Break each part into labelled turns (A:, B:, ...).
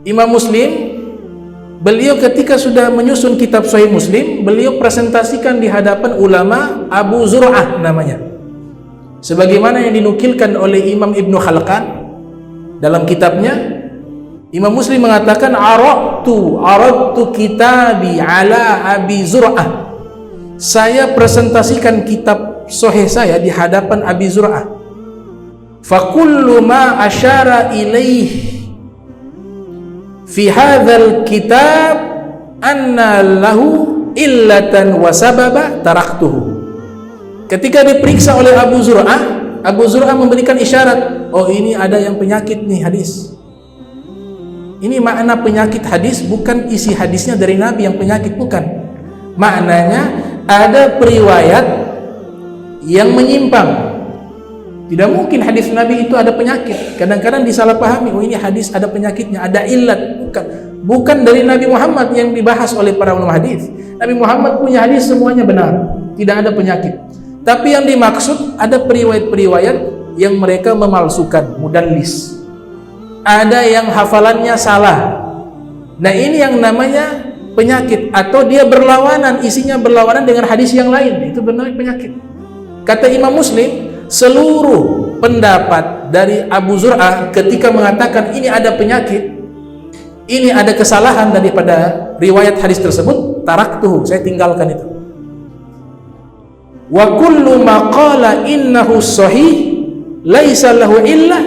A: Imam Muslim, beliau ketika sudah menyusun kitab Sahih Muslim, beliau presentasikan di hadapan ulama Abu Zur'ah namanya, sebagaimana yang dinukilkan oleh Imam Ibnu Khalqan dalam kitabnya. Imam Muslim mengatakan aradtu kitabi ala Abi Zur'ah, saya presentasikan kitab Sahih saya di hadapan Abi Zur'ah. Fa kullu ma asyara ilaih fi hadzal kitab anna lahu illatan wa sababa taraktuhu. Ketika diperiksa oleh Abu Zur'ah memberikan isyarat, oh ini ada yang penyakit nih hadis. Ini makna penyakit hadis, bukan isi hadisnya dari Nabi yang penyakit, bukan. Maknanya ada periwayat yang menyimpang. Tidak mungkin hadis Nabi itu ada penyakit. Kadang-kadang disalahpahami, oh ini hadis ada penyakitnya, ada illat. Bukan dari Nabi Muhammad yang dibahas oleh para ulama hadis. Nabi Muhammad punya hadis semuanya benar, tidak ada penyakit. Tapi yang dimaksud ada periwayat-periwayat yang mereka memalsukan, mudallis. Ada yang hafalannya salah. Nah ini yang namanya penyakit, atau dia berlawanan, isinya berlawanan dengan hadis yang lain, itu benar penyakit. Kata Imam Muslim, seluruh pendapat dari Abu Zur'ah ketika mengatakan ini ada penyakit, ini ada kesalahan daripada riwayat hadis tersebut, taraktuhu, saya tinggalkan itu. Wa kullu ma qala innahu sahih laisa lahu illah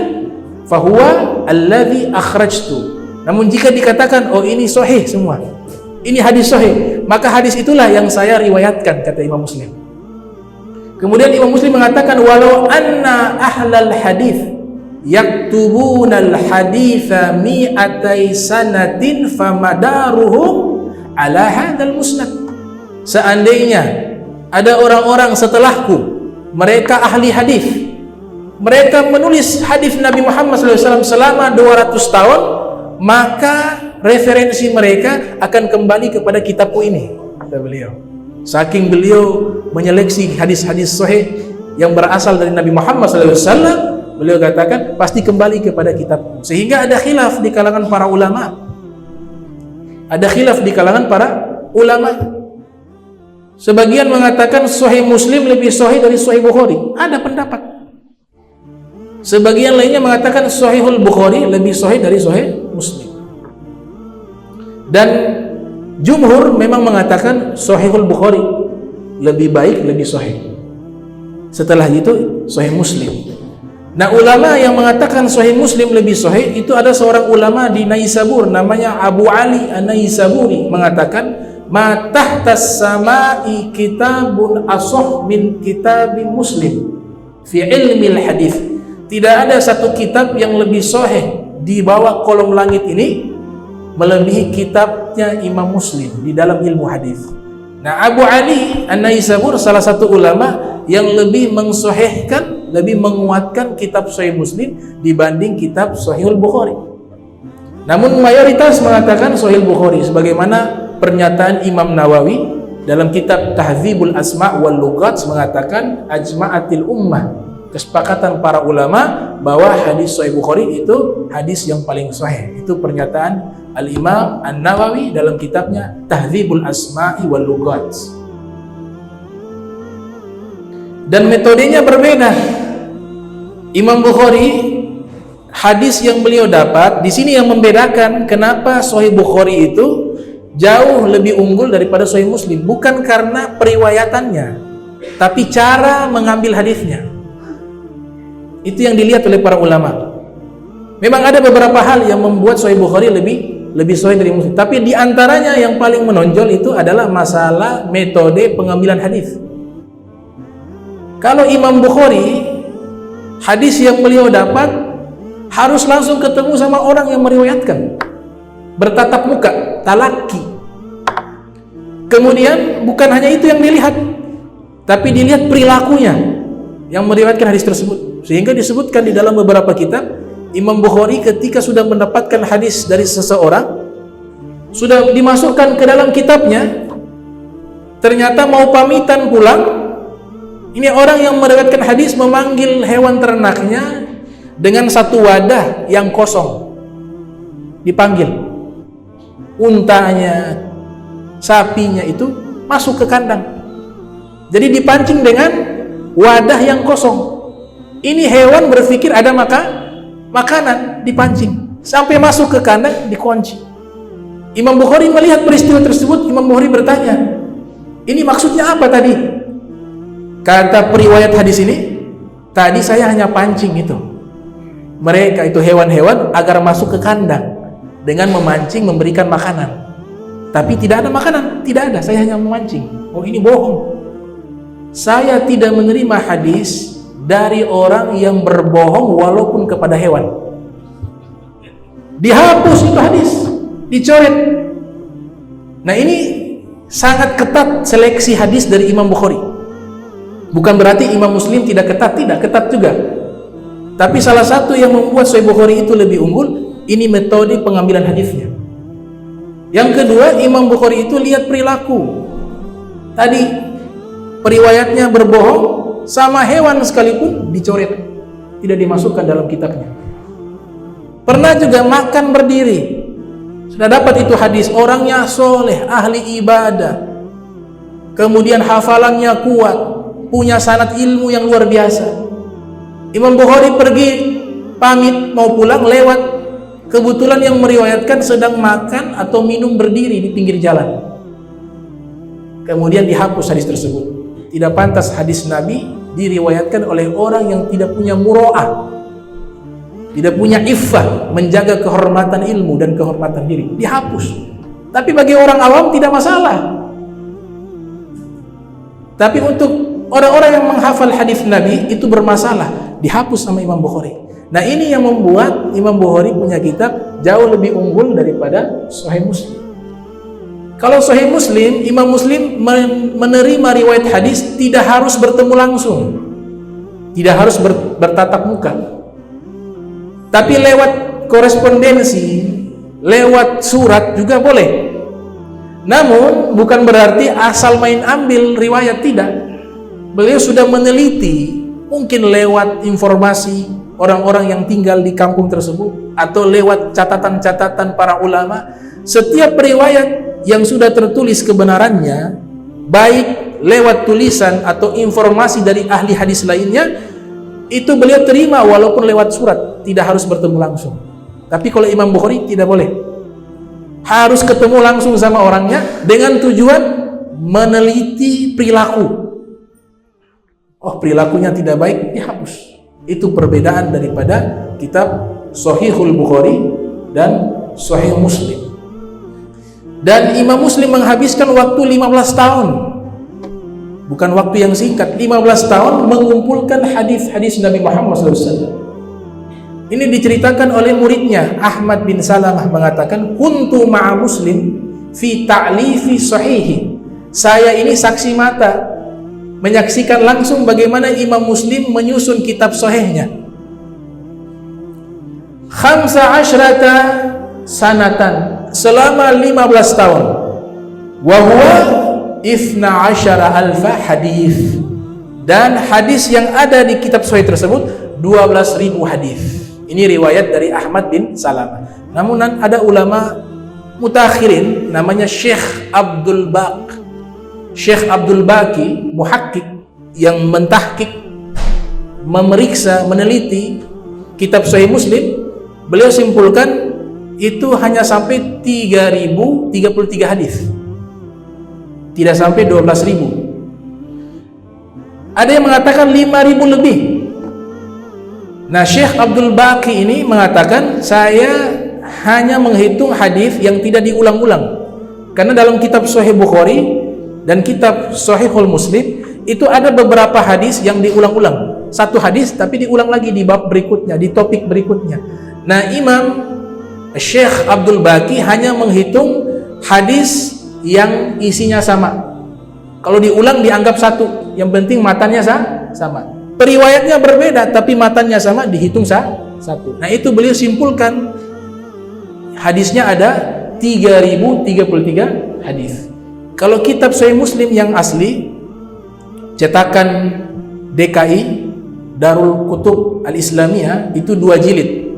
A: fahuwa alladhi akhrajtu. Namun jika dikatakan oh ini sahih semua, ini hadis sahih, maka hadis itulah yang saya riwayatkan, kata Imam Muslim. Kemudian Imam Muslim mengatakan walau anna ahlal hadith yaktubuna al haditha mi'atai sanatin famadaruhum ala hadzal musnad. Seandainya ada orang-orang setelahku, mereka ahli hadis, mereka menulis hadis Nabi Muhammad SAW selama 200 tahun, maka referensi mereka akan kembali kepada kitabku ini, kata beliau. Saking beliau menyeleksi hadis-hadis sahih yang berasal dari Nabi Muhammad SAW, beliau katakan pasti kembali kepada kitabku. Sehingga ada khilaf di kalangan para ulama. Ada khilaf di kalangan para ulama. Sebagian mengatakan Sahih Muslim lebih sahih dari Sahih Bukhari. Ada pendapat. Sebagian lainnya mengatakan Sahihul Bukhari lebih sahih dari Sahih Muslim. Dan jumhur memang mengatakan Sahihul Bukhari lebih baik, lebih sahih. Setelah itu Sahih Muslim. Nah, ulama yang mengatakan Sahih Muslim lebih sahih itu ada seorang ulama di Naisabur namanya Abu Ali An-Naisaburi, mengatakan ma tahtas samai kitabun asah min kitabi Muslim fi ilmi al-hadis. Tidak ada satu kitab yang lebih sahih di bawah kolom langit ini melebihi kitabnya Imam Muslim di dalam ilmu hadis. Nah, Abu Ali An-Naisabur salah satu ulama yang lebih mensahihkan, lebih menguatkan kitab Sahih Muslim dibanding kitab Sahihul Bukhari. Namun mayoritas mengatakan Sahih Bukhari, sebagaimana pernyataan Imam Nawawi dalam kitab Tahdzibul Asma' wal Lughat mengatakan ajma'atil ummah, kesepakatan para ulama bahwa hadis Sahih Bukhari itu hadis yang paling sahih. Itu pernyataan Al-Imam An-Nawawi dalam kitabnya Tahdzibul Asma'i wal Lughat. Dan metodenya berbeda. Imam Bukhari, hadis yang beliau dapat di sini yang membedakan kenapa Sahih Bukhari itu jauh lebih unggul daripada Sahih Muslim, bukan karena periwayatannya, tapi cara mengambil hadisnya. Itu yang dilihat oleh para ulama. Memang ada beberapa hal yang membuat Sahih Bukhari lebih sahih dari Muslim, tapi diantaranya yang paling menonjol itu adalah masalah metode pengambilan hadis. Kalau Imam Bukhari, hadis yang beliau dapat harus langsung ketemu sama orang yang meriwayatkan, bertatap muka, talaki. Kemudian bukan hanya itu yang dilihat, tapi dilihat perilakunya yang meriwayatkan hadis tersebut. Sehingga disebutkan di dalam beberapa kitab, Imam Bukhari ketika sudah mendapatkan hadis dari seseorang, sudah dimasukkan ke dalam kitabnya, ternyata mau pamitan pulang, ini orang yang meriwayatkan hadis memanggil hewan ternaknya dengan satu wadah yang kosong, dipanggil, untanya, sapinya itu masuk ke kandang. Jadi dipancing dengan wadah yang kosong. Ini hewan berpikir ada makanan, dipancing sampai masuk ke kandang, dikunci. Imam Bukhari melihat peristiwa tersebut. Imam Bukhari bertanya, ini maksudnya apa tadi? Kata periwayat hadis ini, tadi saya hanya pancing itu mereka itu hewan-hewan agar masuk ke kandang dengan memancing, memberikan makanan. Tapi tidak ada makanan, tidak ada, saya hanya memancing. Oh, ini bohong. Saya tidak menerima hadis dari orang yang berbohong walaupun kepada hewan. Dihapus itu hadis, dicoret. Nah, ini sangat ketat seleksi hadis dari Imam Bukhari. Bukan berarti Imam Muslim tidak ketat, tidak ketat juga. Tapi salah satu yang membuat Sahih Bukhari itu lebih unggul, ini metode pengambilan hadisnya. Yang kedua, Imam Bukhari itu lihat perilaku. Tadi periwayatnya berbohong, sama hewan sekalipun dicoret, tidak dimasukkan dalam kitabnya. Pernah juga makan berdiri, sudah dapat itu hadis, orangnya soleh, ahli ibadah, kemudian hafalannya kuat, punya sanad ilmu yang luar biasa. Imam Bukhari pergi pamit mau pulang, lewat, kebetulan yang meriwayatkan sedang makan atau minum berdiri di pinggir jalan. Kemudian dihapus hadis tersebut. Tidak pantas hadis Nabi diriwayatkan oleh orang yang tidak punya muro'ah, tidak punya iffah, menjaga kehormatan ilmu dan kehormatan diri. Dihapus. Tapi bagi orang awam tidak masalah. Tapi untuk orang-orang yang menghafal hadis Nabi itu bermasalah. Dihapus sama Imam Bukhari. Nah, ini yang membuat Imam Bukhari punya kitab jauh lebih unggul daripada Sahih Muslim. Kalau Sahih Muslim, Imam Muslim menerima riwayat hadis tidak harus bertemu langsung, tidak harus bertatap muka, tapi lewat korespondensi, lewat surat juga boleh. Namun bukan berarti asal main ambil riwayat, tidak. Beliau sudah meneliti, mungkin lewat informasi orang-orang yang tinggal di kampung tersebut atau lewat catatan-catatan para ulama. Setiap riwayat yang sudah tertulis kebenarannya, baik lewat tulisan atau informasi dari ahli hadis lainnya, itu beliau terima walaupun lewat surat, tidak harus bertemu langsung. Tapi kalau Imam Bukhari tidak boleh, harus ketemu langsung sama orangnya dengan tujuan meneliti perilaku. Oh, perilakunya tidak baik, dihapus. Itu perbedaan daripada kitab Sahihul Bukhari dan Sahih Muslim. Dan Imam Muslim menghabiskan waktu 15 tahun, bukan waktu yang singkat, 15 tahun mengumpulkan hadis-hadis Nabi Muhammad SAW. Ini diceritakan oleh muridnya Ahmad bin Salamah, mengatakan, kuntu ma'a Muslim fi ta'lifi sahihi. Saya ini saksi mata, menyaksikan langsung bagaimana Imam Muslim menyusun kitab sahihnya. 15 sanatan, selama 15 tahun. Wa huwa 12,000 hadis. Dan hadis yang ada di kitab sahih tersebut 12.000 hadis. Ini riwayat dari Ahmad bin Salamah. Namun ada ulama mutakhirin namanya Syekh Abdul Baq, Syekh Abdul Baqi, muhakkik, yang mentahkik, memeriksa, meneliti kitab Sahih Muslim. Beliau simpulkan itu hanya sampai 3.033 hadis, tidak sampai 12.000. Ada yang mengatakan 5.000 lebih. Nah, Syekh Abdul Baqi ini mengatakan, saya hanya menghitung hadis yang tidak diulang-ulang, karena dalam kitab Sahih Bukhari dan kitab Sahihul Muslim itu ada beberapa hadis yang diulang-ulang. Satu hadis tapi diulang lagi di bab berikutnya, di topik berikutnya. Nah, Imam Syekh Abdul Baqi hanya menghitung hadis yang isinya sama. Kalau diulang dianggap satu, yang penting matanya sama. Periwayatnya berbeda tapi matanya sama, dihitung satu. Nah, itu beliau simpulkan hadisnya ada 3.033 hadis. Kalau kitab Sahih Muslim yang asli, cetakan DKI Darul Kutub Al-Islamiyah, itu 2 jilid.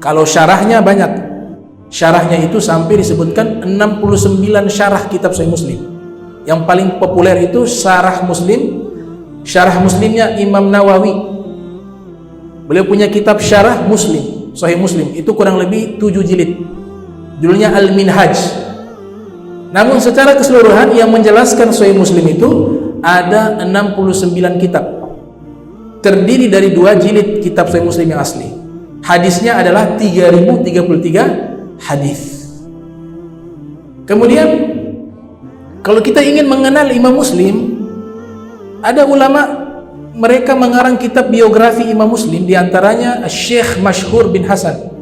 A: Kalau syarahnya banyak, Syarahnya itu sampai disebutkan 69 syarah kitab Sahih Muslim. Yang paling populer itu Syarah Muslim. Syarah Muslimnya Imam Nawawi. Beliau punya kitab Syarah Muslim, Sahih Muslim. Itu kurang lebih 7 jilid. Judulnya Al-Minhaj. Namun secara keseluruhan yang menjelaskan Sahih Muslim itu ada 69 kitab. Terdiri dari 2 jilid kitab Sahih Muslim yang asli. Hadisnya adalah 3033 hadis. Kemudian kalau kita ingin mengenal Imam Muslim, ada ulama mereka mengarang kitab biografi Imam Muslim, diantaranya Syekh Mashhur bin Hasan.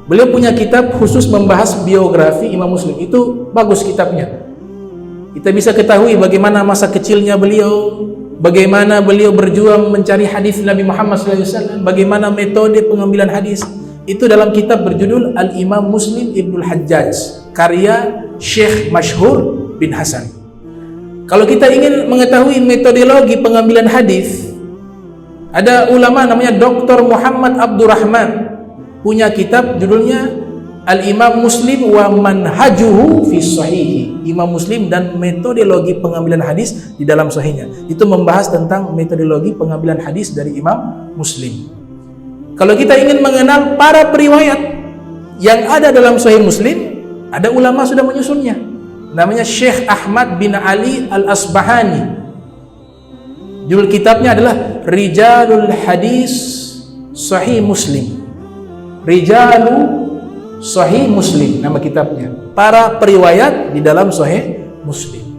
A: Beliau punya kitab khusus membahas biografi Imam Muslim. Itu bagus kitabnya. Kita bisa ketahui bagaimana masa kecilnya beliau, bagaimana beliau berjuang mencari hadis Nabi Muhammad SAW, bagaimana metode pengambilan hadis. Itu dalam kitab berjudul Al-Imam Muslim Ibnul Hajjaj, karya Syekh Mashhur bin Hasan. Kalau kita ingin mengetahui metodologi pengambilan hadis, ada ulama namanya Dr. Muhammad Abdurrahman, punya kitab judulnya Al-Imam Muslim wa Manhajuhu fi Sahihi, Imam Muslim dan metodologi pengambilan hadis di dalam sahihnya. Itu membahas tentang metodologi pengambilan hadis dari Imam Muslim. Kalau kita ingin mengenal para periwayat yang ada dalam Sahih Muslim, ada ulama sudah menyusunnya. Namanya Syekh Ahmad bin Ali Al-Asbahani. Judul kitabnya adalah Rijalul Hadis Sahih Muslim. Rijalu Sahih Muslim nama kitabnya. Para periwayat di dalam Sahih Muslim.